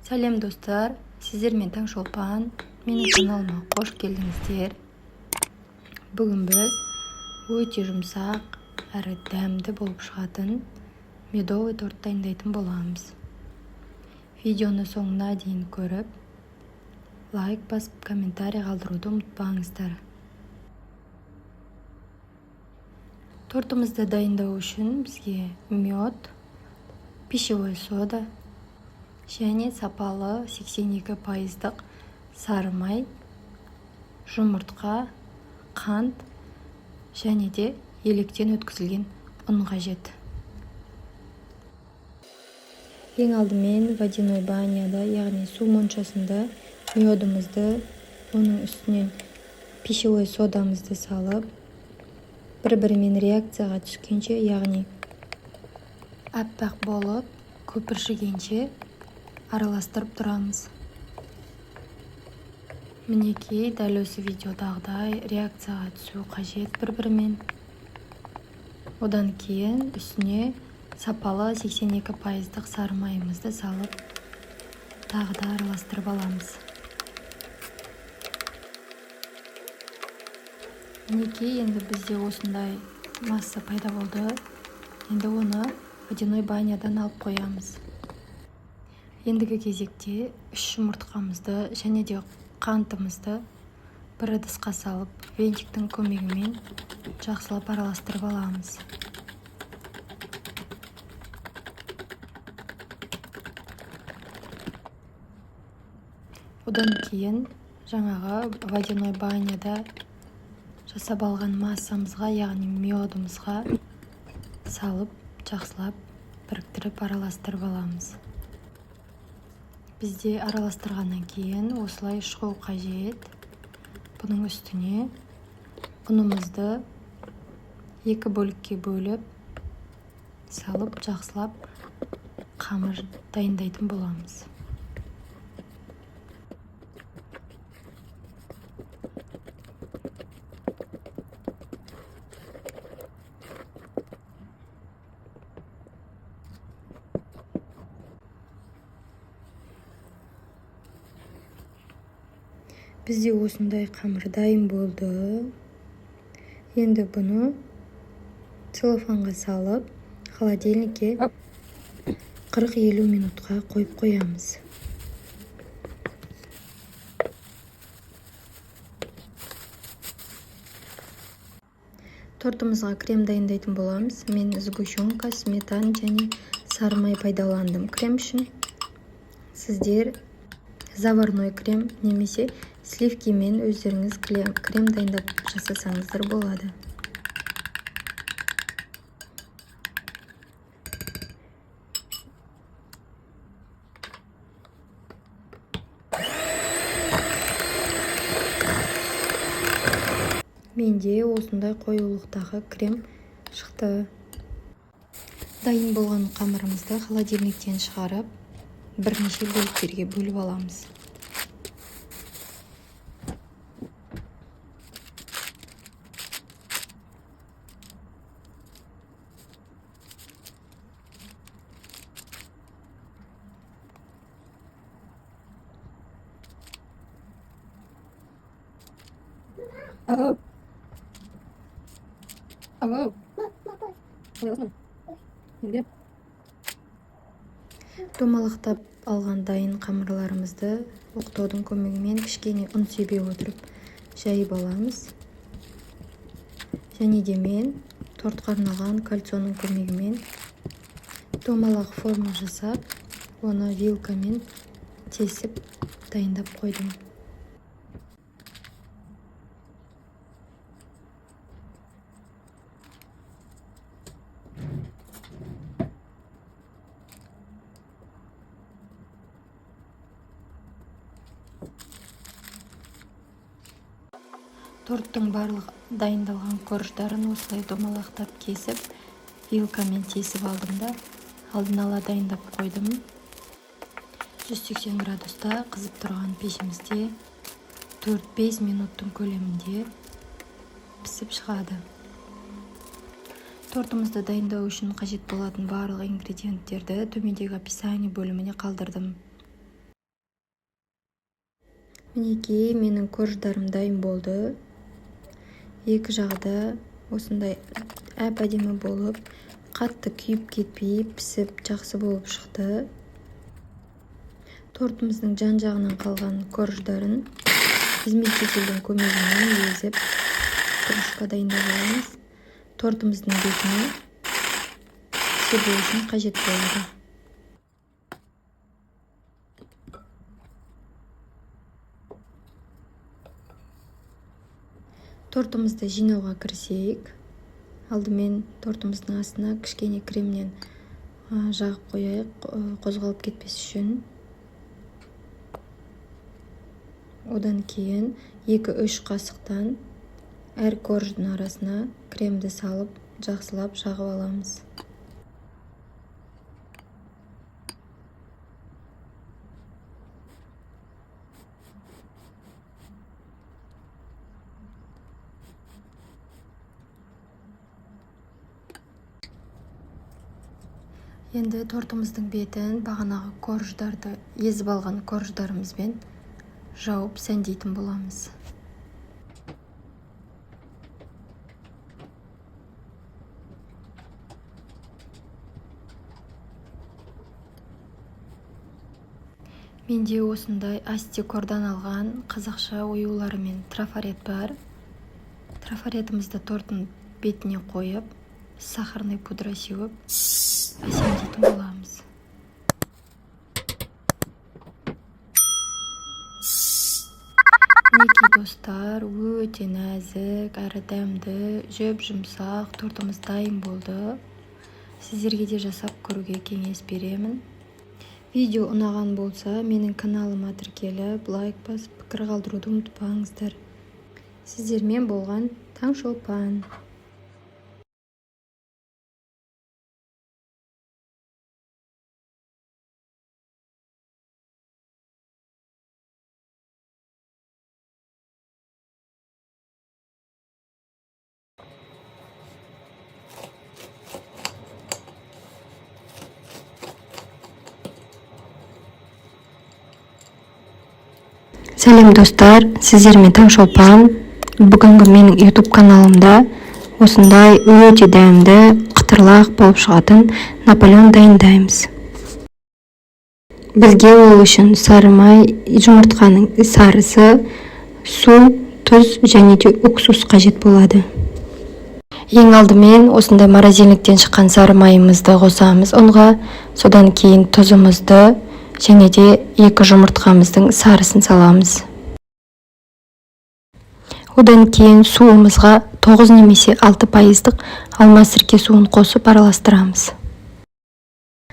Сәлем достар, сіздермен Таңшолпан, менің каналыма қош келдіңіздер. Бүгін біз өте жұмсақ әрі дәмді болып шығатын медовый торт дайындайтын боламыз. Видеоны соңына дейін көріп, лайк басып, комментарий қалдыруды ұмытпаңыздар. Тортымызды дайындау үшін бізге мед, пищевой сода және сапалы 82% сары май, жұмыртқа, қант және де електен өткізілген ұн қажет. Ең алдымен водяной баняда, яғни су моншасында медімізді, оның үстінен пищевой содамызды салып, бір-бірімен реакцияға түскенше, яғни аппақ болып, көпіршігенше араластырып тұрамыз. Мінекей, дәл осы видеодағыдай реакцияға түсу қажет бір-бірімен. Одан кейін үстіне сапалы 82% сары майымызды салып, тағы да араластырып аламыз. Мінекей, енді бізде осындай масса пайда болды. Енді оны водяной банядан алып қоямыз. Ендігі кезекте 3 жұмыртқамызды және де қантымызды бір ыдысқа салып, вентиктің көмегімен жақсылап араластырып аламыз. Одан кейін жаңағы водяной баняда жасап алған массамызға, яғни медімізға салып, жақсылап біріктіріп араластырып аламыз. Бізде араластырғаннан кейін осылай шығу қажет. Бұның үстіне ұнымызды 2 бөлікке бөліп, салып, жақсылап қамыр дайындайтын боламыз. Бізде осындай қамыр дайын болды. Енді бұны целлофанға салып, холодильникке 40-50 минутқа қойып қоямыз. Тортымызға крем дайындайтын боламыз. Мен сгущенка, сметана және сары май пайдаландым крем үшін. Сіздер заварной крем немесе сливкимен өздеріңіз крем дайындап жасасаңыздар болады. Менде осындай қоюлықтағы крем шықты. Дайын болған қамырымызды холодильниктен шығарып, бірнеше бөліктерге бөліп аламыз. Домалақтап алған дайын қамырларымызды оқтаудың көмегімен кішкене ұн себе отырып жайып аламыз. Және де мен тортқа арналған кольцоның көмегімен домалақ форма жасап, оны вилкамен тесіп дайындап қойдым. Торттың барлық дайындалған корждарын осылай домалақтап кесіп, вилкамен тесіп алдым да, алдын ала дайындап қойдым. 180 градуста қызып тұрған пешімізде 4-5 минуттың көлемінде пісіп шығады. Тортымызды дайындау үшін қажет болатын барлық ингредиенттерді төмендегі описание бөліміне қалдырдым. Мінекей менің корждарым дайын болды. Екі жағда осындай әп-әдемі болып, қатты күйіп кетпей, пісіп, жақсы болып шықты. Тортымыздың жан-жағынан қалған корждарын измельчительдің көмегімен езіп, кружка дайындап аламыз. Тортымыздың бетіне себу үшін қажет болады. Тортымызды жинауға кірісейік. Алдымен тортымыздың астына кішкене кремнен жағып қояйық, қозғалып кетпес үшін. Одан кейін 2-3 қасықтан әр корждың арасына кремді салып, жақсылап жағып аламыз. Енді тортымыздың бетін бағанағы корждарды, езіп алған корждарымызбен жауып сәндейтін боламыз. Менде осындай астикордан алған қазақша оюлары мен трафарет бар. Трафаретімізді торттың бетіне қойып, сахарный пудра сеуіп, әсемдейтін боламыз. Мінекей достар, өте нәзік, әрі дәмді, жеп-жұмсақ тортымыз дайын болды. Сіздерге де жасап көруге кеңес беремін. Видео ұнаған болса, менің каналыма тіркеліп, лайк басып, пікір қалдыруды ұмытпаңыздар. Сіздермен болған Таңшолпан. Сәлем достар, сіздермен Таңшолпан. Бүгінгі менің YouTube каналымда осындай өте дәмді, қытырлақ болып шығатын Наполеон дайындаймыз. Бізге ол үшін сары май, жұмыртқаның сарысы, су, тұз және де уксус қажет болады. Ең алдымен осындай морозильниктен шыққан сары майымызды қосамыз ұнға, содан кейін тұзымызды және де 2 жұмыртқамыздың сарысын саламыз. Одан кейін суымызға 9 немесе 6% алма сірке суын қосып араластырамыз.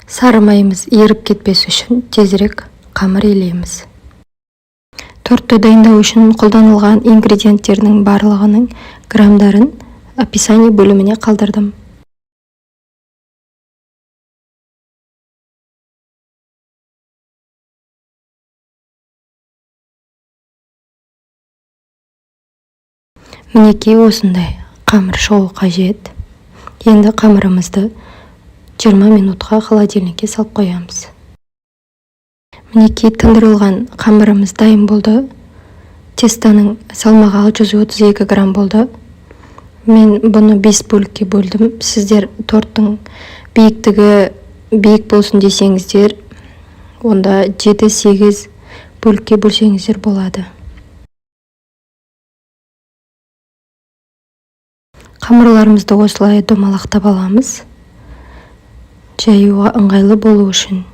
Сары майымыз еріп кетпес үшін тезірек қамыр илейміз. Тортты дайындау үшін қолданылған ингредиенттердің барлығының грамдарын описание бөліміне қалдырдым. Мінекей осындай қамыр шығу қажет. Енді қамырымызды 20 минутқа холодильникке салып қоямыз. Мінекей тындырылған қамырымыз дайын болды. Тестаның салмағы 632 грамм болды. Мен бұны 5 бөлікке бөлдім. Сіздер торттың биіктігі биік болсын десеңіздер, онда 7-8 бөлікке бөлсеңіздер болады. Қамырларымызды осылай домалақтап аламыз, жаюға ыңғайлы болу үшін.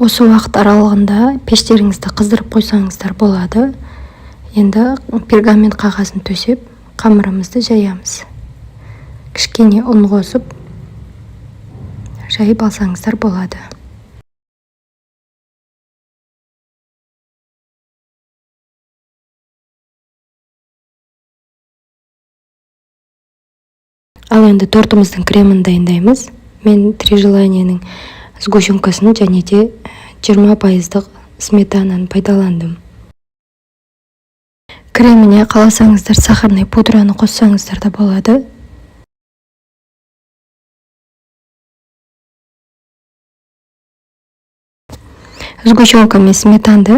Осы уақыт аралығында пештеріңізді қыздырып қойсаңыздар болады. Енді пергамент қағазын төсеп, қамырымызды жаямыз. Кішкене ұн қосып, жайып алсаңыздар болады. Ал енді тортымыздың кремін дайындаймыз. Мен 3 желанияның сгущенкасын және де 20% сметананы пайдаландым. Креміне қаласаңыздар сахарный пудраны қоссаңыздар да болады. Сгущенка мен сметанды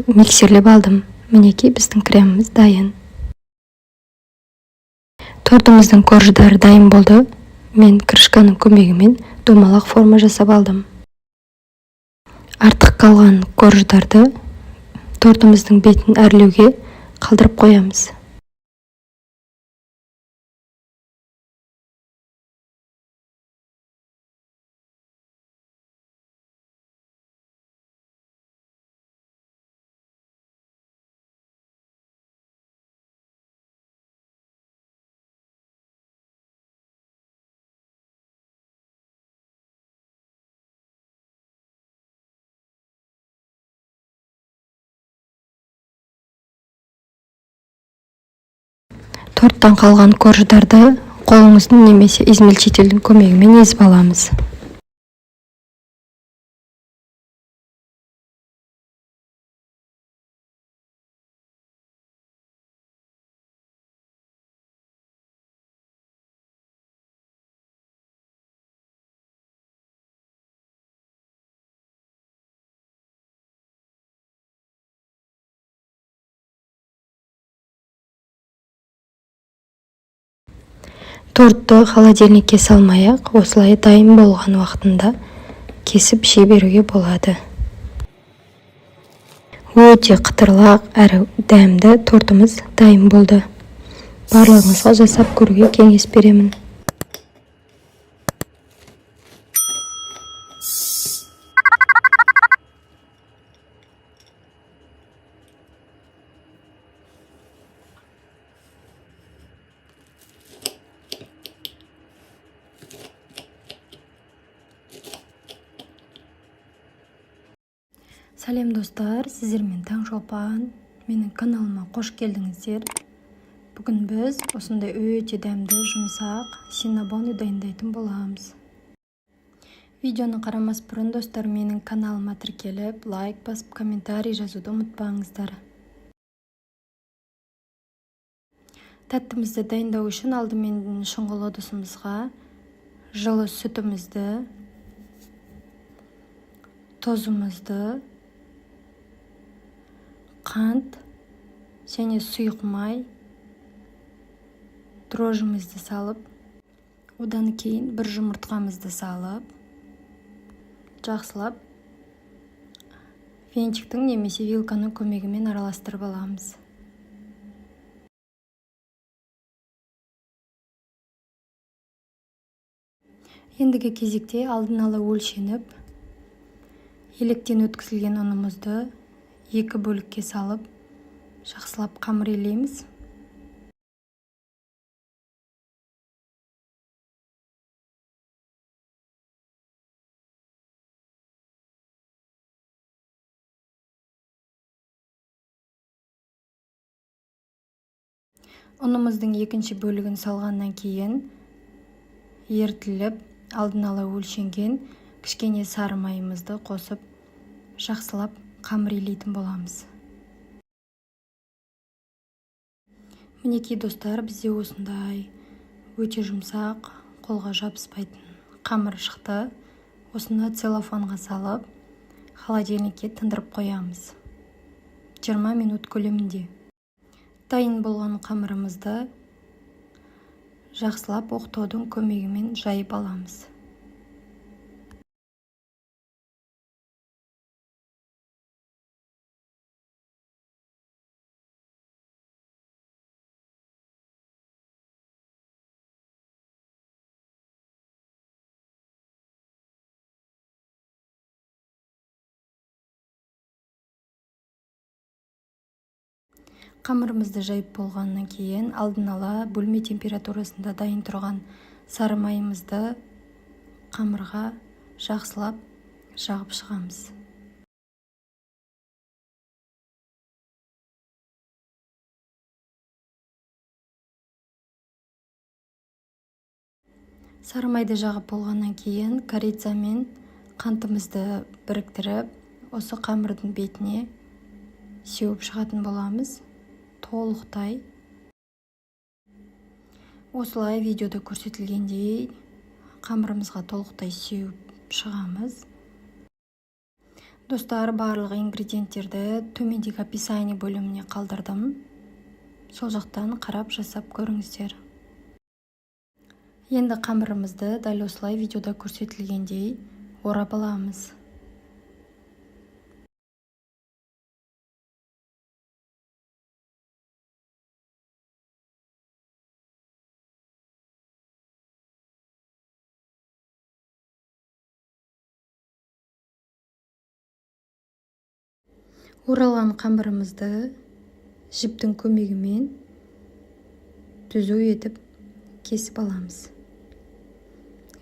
миксерлеп алдым. Мінекей біздің креміміз дайын. Тортымыздың корждары дайын болды. Мен крышканың көмегімен домалақ форма жасап алдым. Артық қалған корждарды тортымыздың бетін әрлеуге қалдырып қоямыз. Торттан қалған корждарды қолыңыздың немесе измельчительдің көмегімен езіп аламыз. Тортты холодильникке салмай-ақ, осылай дайын болған уақытында кесіп жей беруге болады. Өте қытырлақ әрі дәмді тортымыз дайын болды. Барлығыңызға жасап көруге кеңес беремін. Сәлем достар, сіздермен Таңшолпан. Менің каналыма қош келдіңіздер. Бүгін біз осындай өте дәмді, жұмсақ синнабон дайындайтын боламыз. Видеоны қарамас бұрын достар, менің каналыма тіркеліп, лайк басып, комментарий жазуды ұмытпаңыздар. Тәттімізді дайындау үшін алдымен шұңғыл ыдысымызға жылы сүтімізді, тозымызды, қант және сұйық май, дрожжімізді салып, одан кейін бір жұмыртқамызды салып, жақсылап вентиктің немесе вилканың көмегімен араластырып аламыз. Ендігі кезекте алдын ала өлшеніп, електен өткізілген ұнымызды 2 бөлікке салып, жақсылап қамыр илейміз. Ұнымыздың екінші бөлігін салғаннан кейін ертіліп, алдын ала өлшенген кішкене сары майымызды қосып, жақсылап қамыр илейтін боламыз. Мінекей достар, бізде осындай өте жұмсақ, қолға жабыспайтын қамыр шықты. Осыны целлофанға салып, холодильникке тындырып қоямыз. 20 минут көлемінде. Дайын болған қамырымызды жақсылап оқтаудың көмегімен жайып аламыз. Қамырымызды жайып болғаннан кейін алдын ала бөлме температурасында дайын тұрған сары майымызды қамырға жақсылап жағып шығамыз. Сары майды жағып болғаннан кейін корица мен қантымызды біріктіріп, осы қамырдың бетіне сеуіп шығатын боламыз. Толықтай. Осылай видеода көрсетілгендей қамырымызға толықтай сеуіп шығамыз. Достар, барлық ингредиенттерді төмендегі описание бөліміне қалдырдым. Сол жақтан қарап жасап көріңіздер. Енді қамырымызды дәл осылай видеода көрсетілгендей орап аламыз. Оралған қамырымызды жіптің көмегімен түзу етіп кесіп аламыз.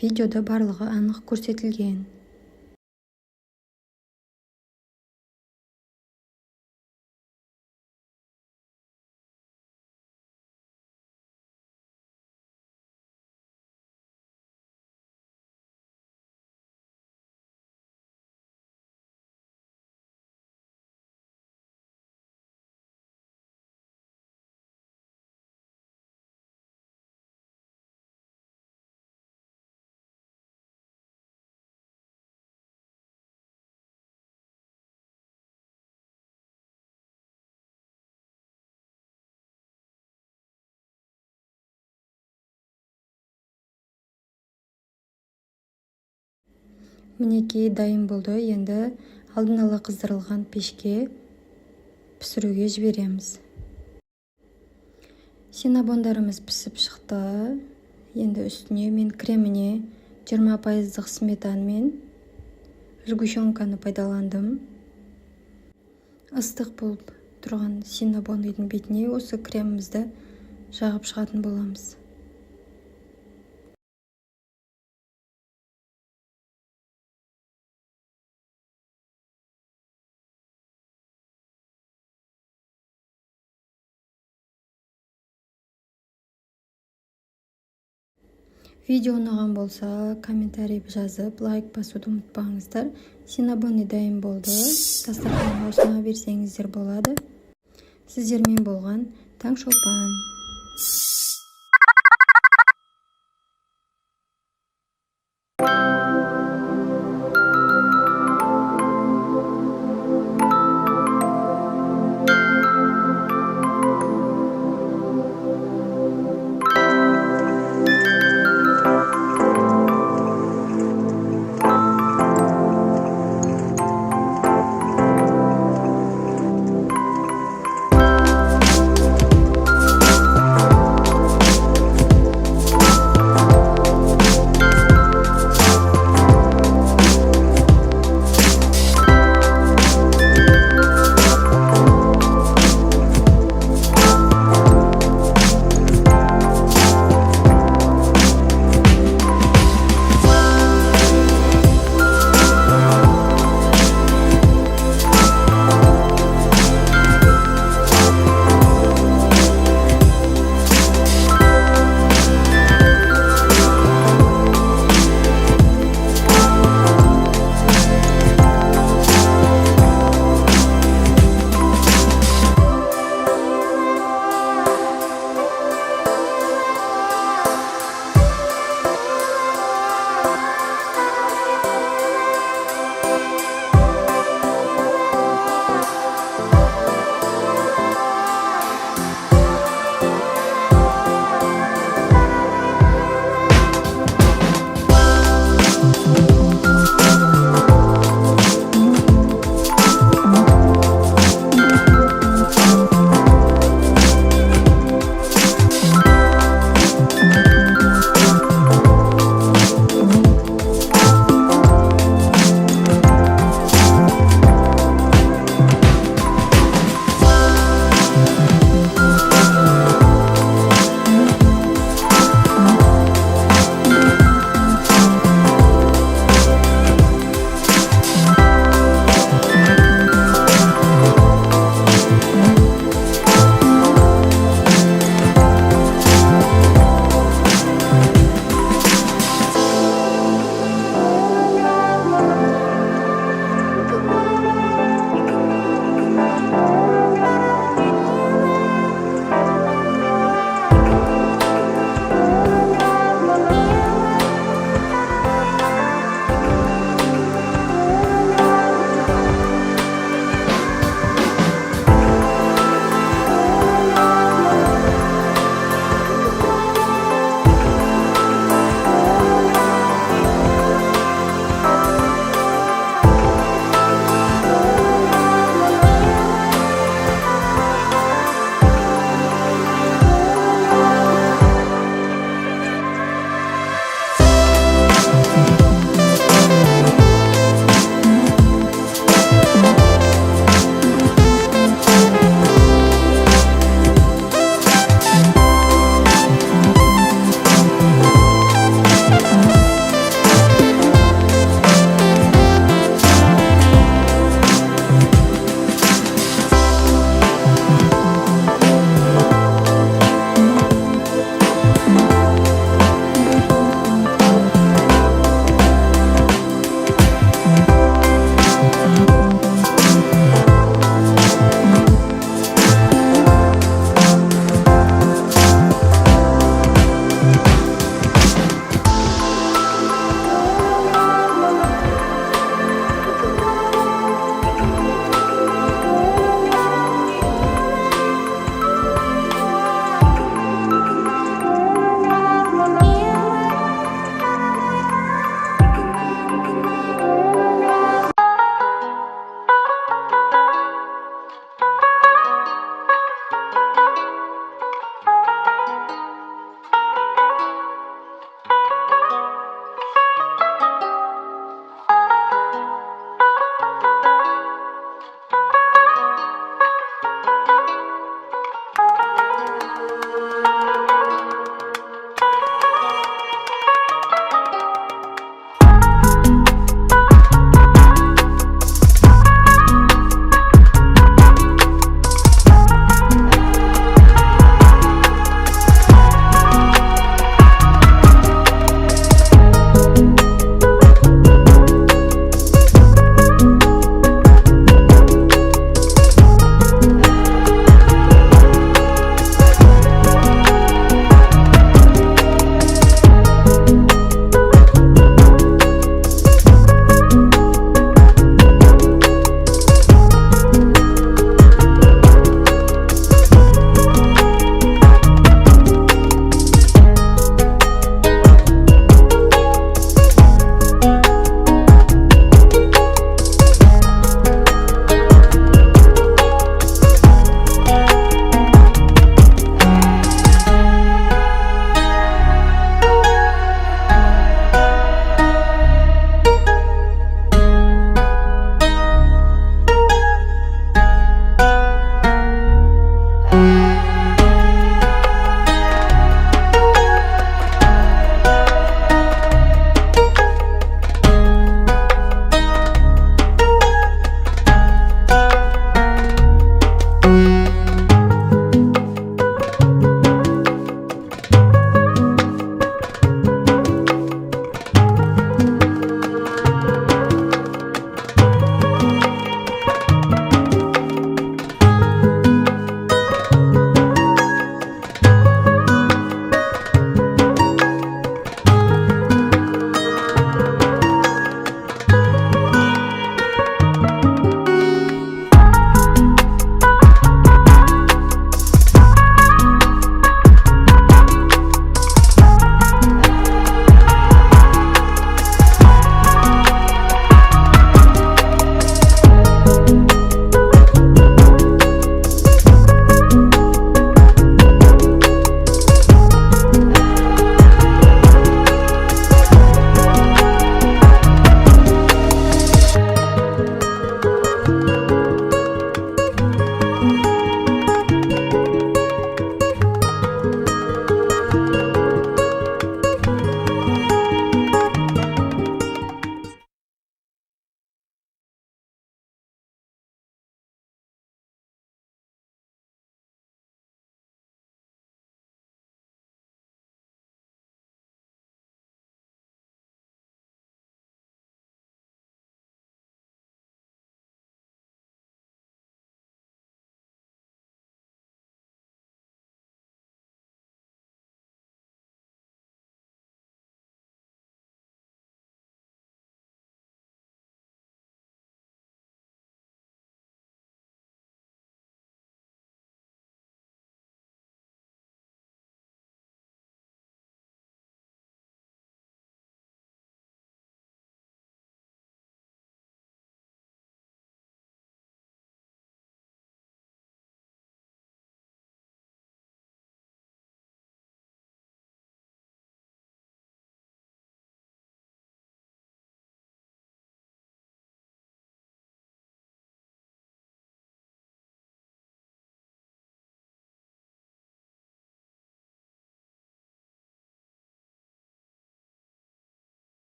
Видеода барлығы анық көрсетілген. Мінекей дайын болды. Енді алдын ала қыздырылған пешке пісіруге жібереміз. Синнабондарымыз пісіп шықты. Енді үстіне мен креміне 20% сметана мен сгущенканы пайдаландым. Ыстық болып тұрған синнабонның бетіне осы кремімізді жағып шығатын боламыз. Видео ұнаған болса, комментарий жазып, лайк басуды ұмытпаңыздар. Синнабоны дайын болды. Дастарханға ұсына берсеңіздер болады. Сіздермен болған Таңшолпан.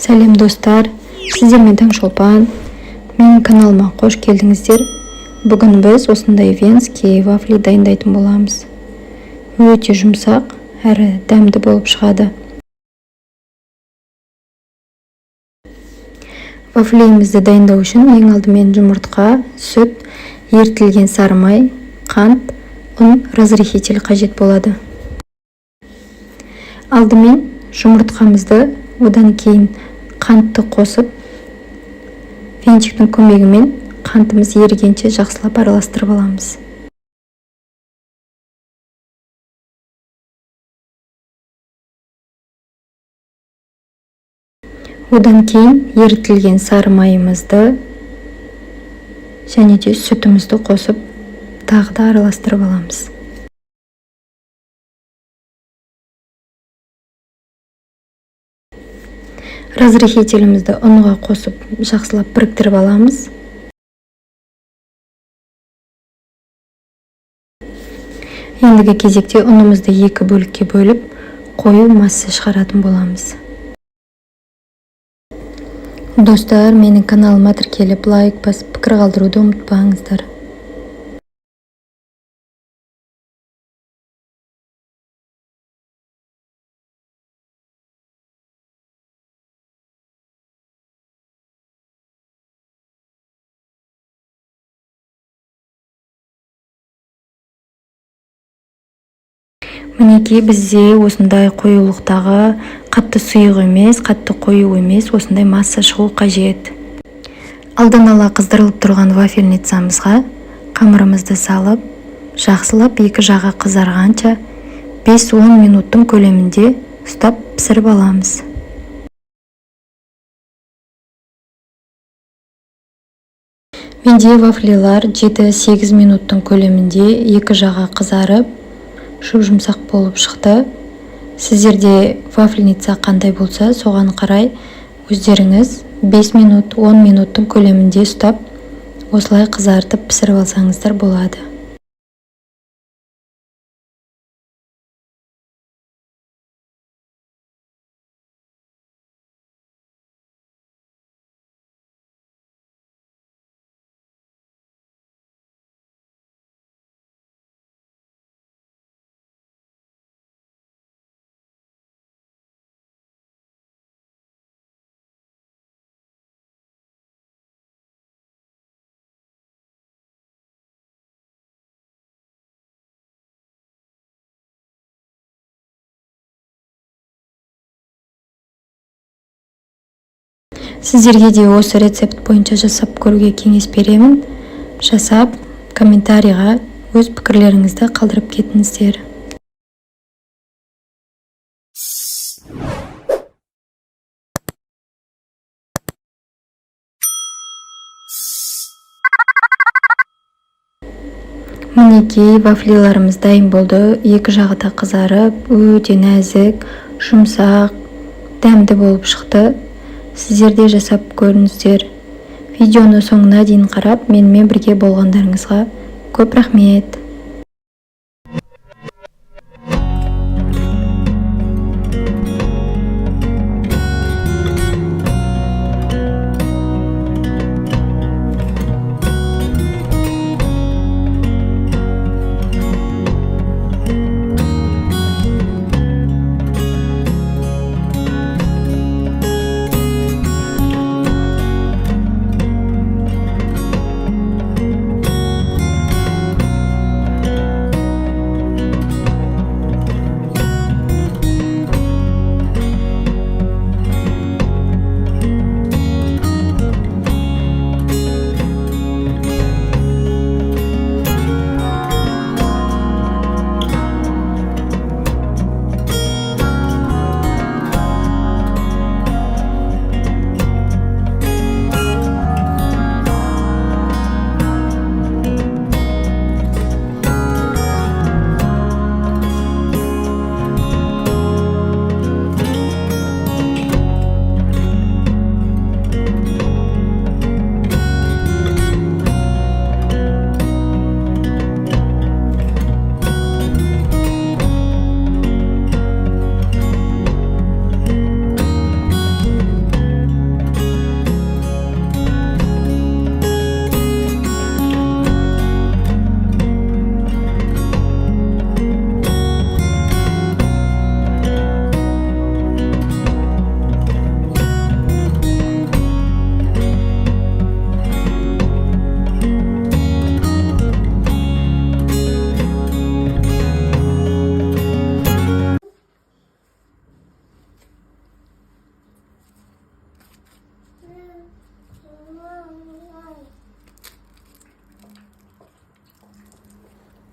Сәлем достар, сіздермен Таңшолпан. Менің каналыма қош келдіңіздер. Бүгін біз осындай венский вафли дайындайтын боламыз. Өте жұмсақ әрі дәмді болып шығады. Вафлиімізді дайындау үшін ең алдымен жұмыртқа, сүт, ерітілген сары май, қант, ұн, разрыхитель қажет болады. Алдымен жұмыртқамызды, одан кейін қантты қосып, венчиктің көмегімен қантымыз ерігенше жақсылап араластырып аламыз. Одан кейін ерітілген сары майымызды және де сүтімізді қосып, тағы да араластырып аламыз. Разрыхителімізді ұнға қосып, жақсылап біріктіріп аламыз. Ендігі кезекте ұнымызды екі бөлікке бөліп, қою масса шығаратын боламыз. Достар, менің каналыма тіркеліп, лайк басып, пікір қалдыруды ұмытпаңыздар. Мінекей бізде осындай қоюлықтағы қатты сұйық емес, қатты қою емес, осындай масса шығу қажет. Алдан ала қыздырылып тұрған вафельницамызға қамырымызды салып, жақсылап екі жағы қызарғанша 5-10 минуттың көлемінде ұстап пісіріп аламыз. Менде вафлилар 7-8 минуттың көлемінде екі жағы қызарып, жұмсақ болып шықты. Сіздерде вафельница қандай болса, соған қарай өздеріңіз 5 минут, 10 минуттың көлемінде ұстап, осылай қызартып пісіріп алсаңыздар болады. Сіздерге де осы рецепт бойынша жасап көруге кеңес беремін. Жасап, комментарийға өз пікірлеріңізді қалдырып кетіңіздер. Мінекей вафлиларымыз дайын болды. Екі жағы да қызарып, өте нәзік, жұмсақ, дәмді болып шықты. Сіздерде жасап көріңіздер. Видеоны соңына дейін қарап, менімен бірге болғандарыңызға көп рахмет.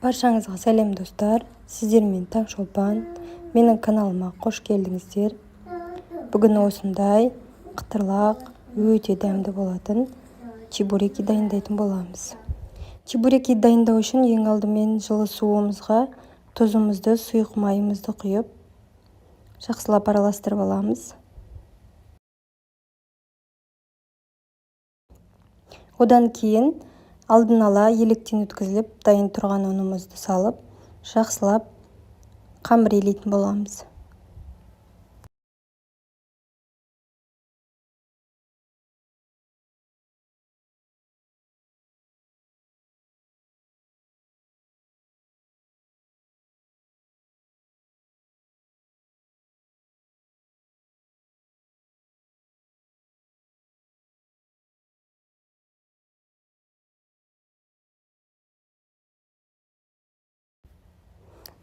Баршаңызға сәлем достар, сіздермен Таңшолпан. Менің каналыма қош келдіңіздер. Бүгін осындай қытырлақ, өте дәмді болатын чебуреки дайындайтын боламыз. Чебуреки дайындау үшін ең алдымен жылы суымызға тұзымызды, сұйық майымызды құйып, жақсылап араластырып аламыз. Одан кейін алдын ала електен өткізіліп, дайын тұрған ұнымызды салып, жақсылап қамыр илейтін боламыз.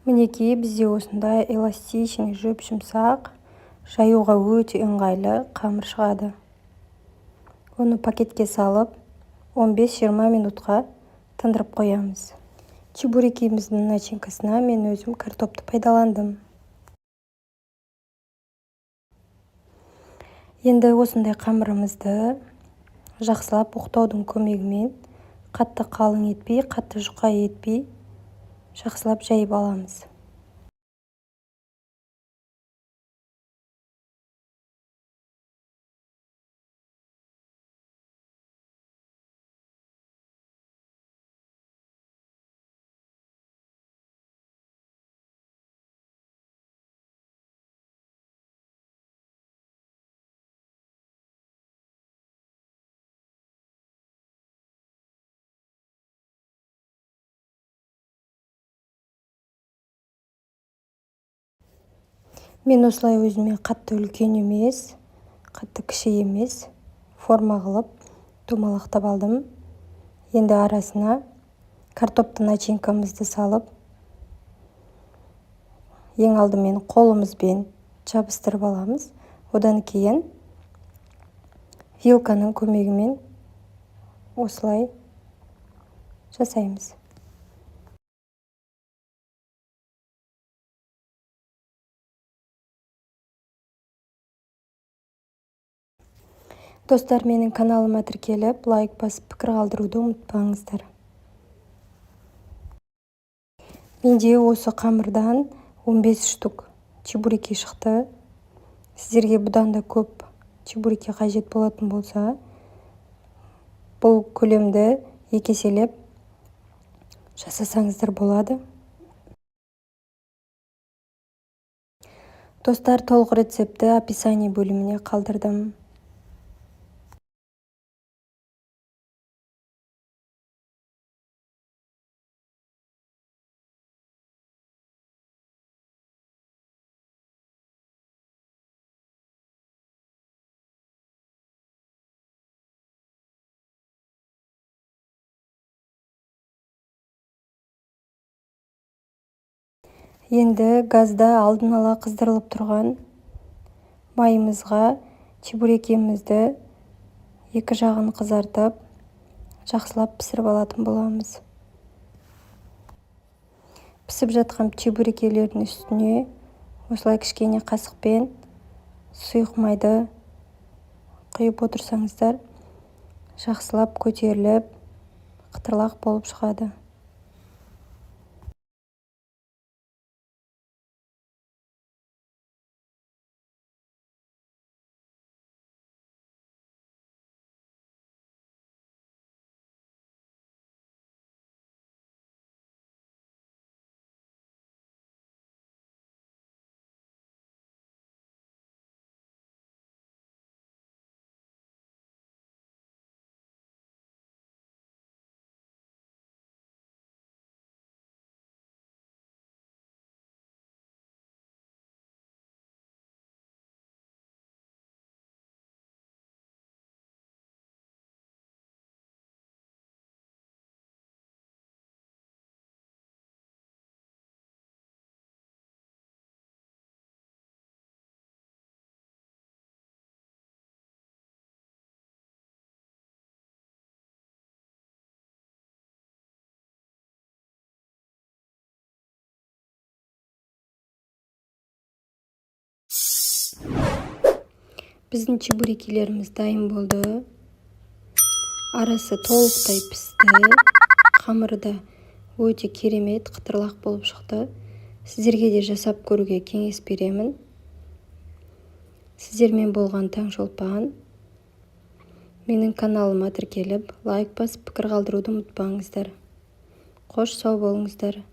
Мінекей бізде осындай эластичный, жұп-жұмсақ, жаюға өте ыңғайлы қамыр шығады. Оны пакетке салып 15-20 минутқа тындырып қоямыз. Чебурекиміздің начинкасына мен өзім картопты пайдаландым. Енді осындай қамырымызды жақсылап оқтаудың көмегімен қатты қалың етпей, қатты жұқа етпей, жақсылап жайып аламыз. Мен осылай өзіме қатты үлкен емес, қатты кіші емес форма қылып домалақтап алдым. Енді арасына картопты начинкамызды салып, ең алдымен қолымызбен жабыстырып аламыз. Одан кейін вилканың көмегімен осылай жасаймыз. Достар, менің каналыма тіркеліп, лайк басып, пікір қалдыруды ұмытпаңыздар. Менде осы қамырдан 15 штук чебуреки шықты. Сіздерге бұдан да көп чебуреки қажет болатын болса, бұл көлемді 2 еселеп жасасаңыздар болады. Достар, толық рецепті описание бөліміне қалдырдым. Енді газда алдын ала қыздырылып тұрған майымызға чебурекимізді екі жағын қызартып, жақсылап пісіріп алатын боламыз. Пісіп жатқан чебурекилердің үстіне осылай кішкене қасықпен сұйық майды құйып отырсаңыздар, жақсылап көтеріліп, қытырлақ болып шығады. Біздің чебурекилеріміз дайын болды. Арасы толықтай пісті. Қамыры да өте керемет, қытырлақ болып шықты. Сіздерге де жасап көруге кеңес беремін. Сіздермен болған Таңшолпан. Менің каналыма тіркеліп, лайк басып, пікір қалдыруды ұмытпаңыздар. Қош сау болыңыздар.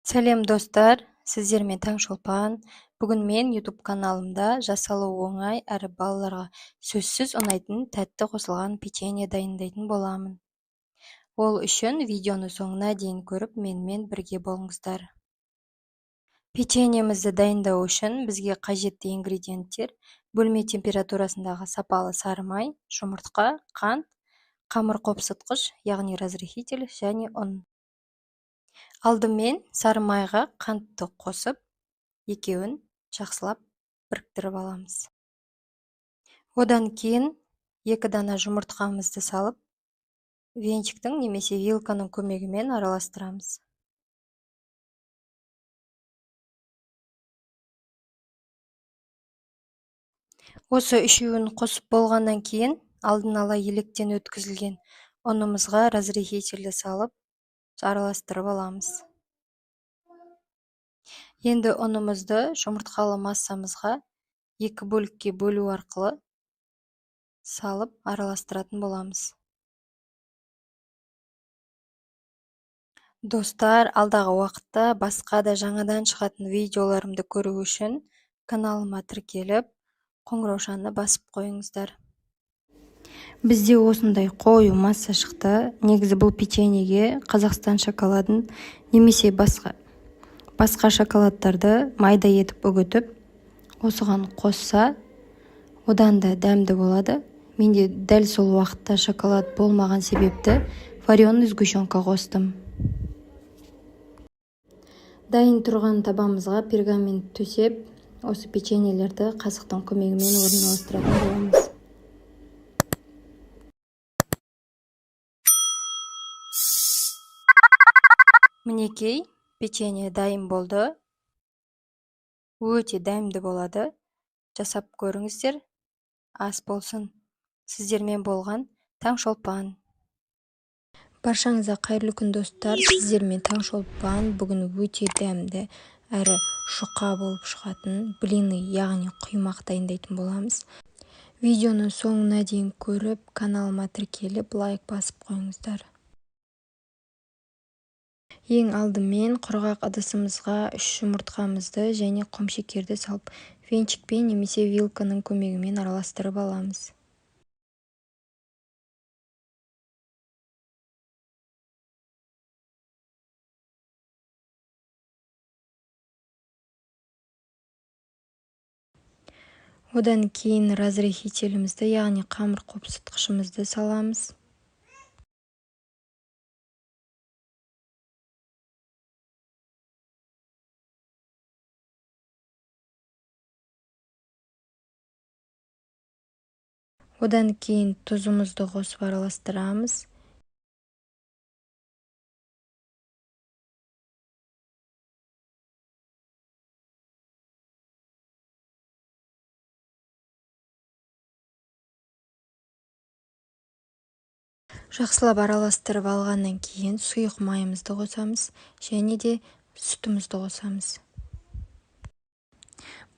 Сәлем достар, сіздермен Таңшолпан. Бүгін мен YouTube каналымда жасалу оңай әрі балаларға сөзсіз ұнайтын тәтті қосылған печенье дайындайтын боламын. Ол үшін видеоны соңына дейін көріп, менімен бірге болыңыздар. Печеньемізді дайындау үшін бізге қажетті ингредиенттер: бөлме температурасындағы сапалы сары май, жұмыртқа, қант, қамыр қопсытқыш, яғни разрыхитель және ұн. Алдымен сары майға қантты қосып, екеуін жақсылап біріктіріп аламыз. Одан кейін 2 дана жұмыртқамызды салып, венчиктің немесе вилканың көмегімен араластырамыз. Осы үшеуін қосып болғаннан кейін, алдын ала електен өткізілген ұнымызға разрыхительді салып, араластырып аламыз. Енді ұнымызды жұмыртқалы массамызға 2 бөлікке бөлу арқылы салып араластыратын боламыз. Достар, алдағы уақытта басқа да жаңадан шығатын видеоларымды көру үшін каналыма тіркеліп, қоңыраушаны басып қойыңыздар. Бізде осындай қою масса шықты. Негізі бұл печеньеге Қазақстан шоколадын немесе басқа шоколадтарды майда етіп үгітіп, осыған қосса, одан да дәмді болады. Менде дәл сол уақытта шоколад болмаған себепті вареный сгущенка қостым. Дайын тұрған табамызға пергамент төсеп, осы печеньелерді қасықтың көмегімен орналастыратын боламыз. Мінекей, печенье дайын болды. Өте дәмді болады. Жасап көріңіздер. Ас болсын. Сіздермен болған Таңшолпан. Баршаңызға қайырлы күн, достар. Сіздермен Таңшолпан. Бүгін өте дәмді әрі жұқа болып шығатын блины, яғни құймақ дайындайтын боламыз. Видеоны соңына дейін көріп, каналыма тіркеліп, лайк басып қойыңыздар. Ең алдымен құрғақ ыдысымызға 3 жұмыртқамызды және құмшекерді салып, венчикпен немесе вилканың көмегімен араластырып аламыз. Одан кейін разрыхителімізді, яғни қамыр қопсытқышымызды саламыз. Одан кейін тұзымызды қосып араластырамыз. Жақсылап араластырып алғаннан кейін сұйық майымызды қосамыз және де сүтімізді қосамыз.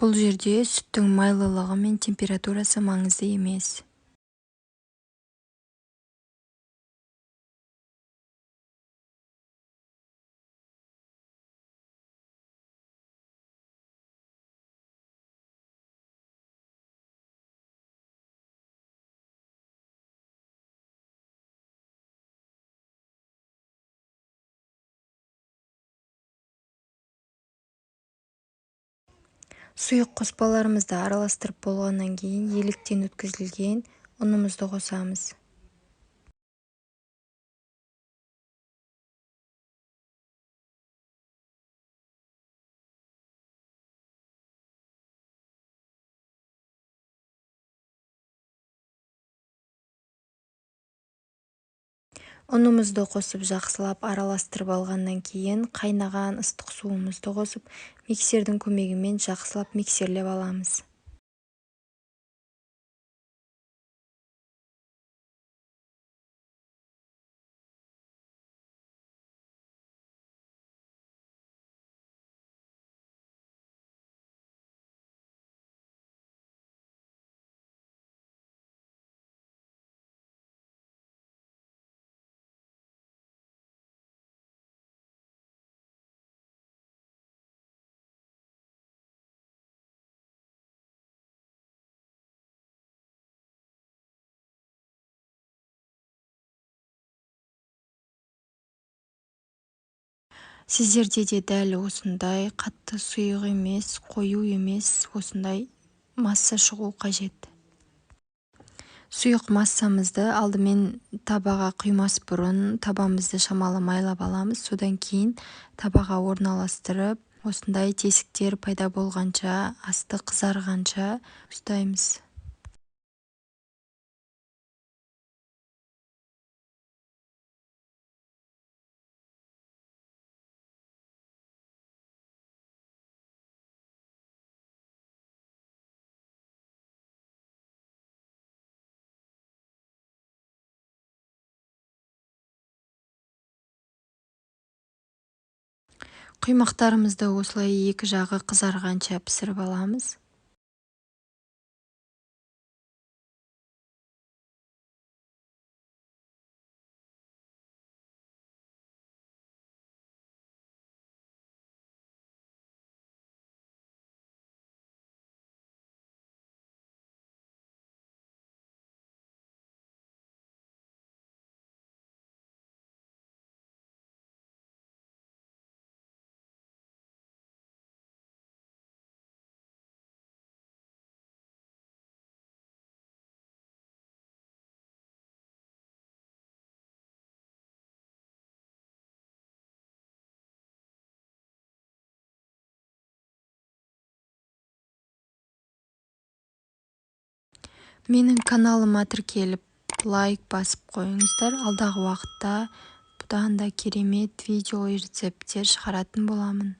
Бұл жерде сүттің майлылығы мен температурасы маңызды емес. Сұйық қоспаларымызды араластырып болғаннан кейін електен өткізілген ұнымызды қосамыз. Ұнымызды қосып жақсылап араластырып алғаннан кейін қайнаған ыстық суымызды қосып, миксердің көмегімен жақсылап миксерлеп аламыз. Сіздерде де дәл осындай қатты сұйық емес, қою емес, осындай масса шығу қажет. Сұйық массамызды алдымен табаға құймас бұрын табамызды шамалы майлап аламыз. Содан кейін табаға орналастырып, осындай тесіктер пайда болғанша, асты қызарғанша ұстаймыз. Құймақтарымызды осылай екі жағы қызарғанша пісіріп аламыз. Менің каналыма тіркеліп, лайк басып қойыңыздар. Алдағы уақытта бұдан да керемет видео рецепттер шығаратын боламын.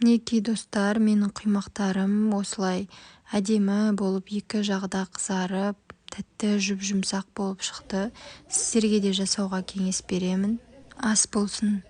Мінекей достар, менің құймақтарым осылай әдемі болып, екі жағда қызарып, тәтті жұп-жұмсақ болып шықты. Сіздерге де жасауға кеңес беремін. Ас болсын.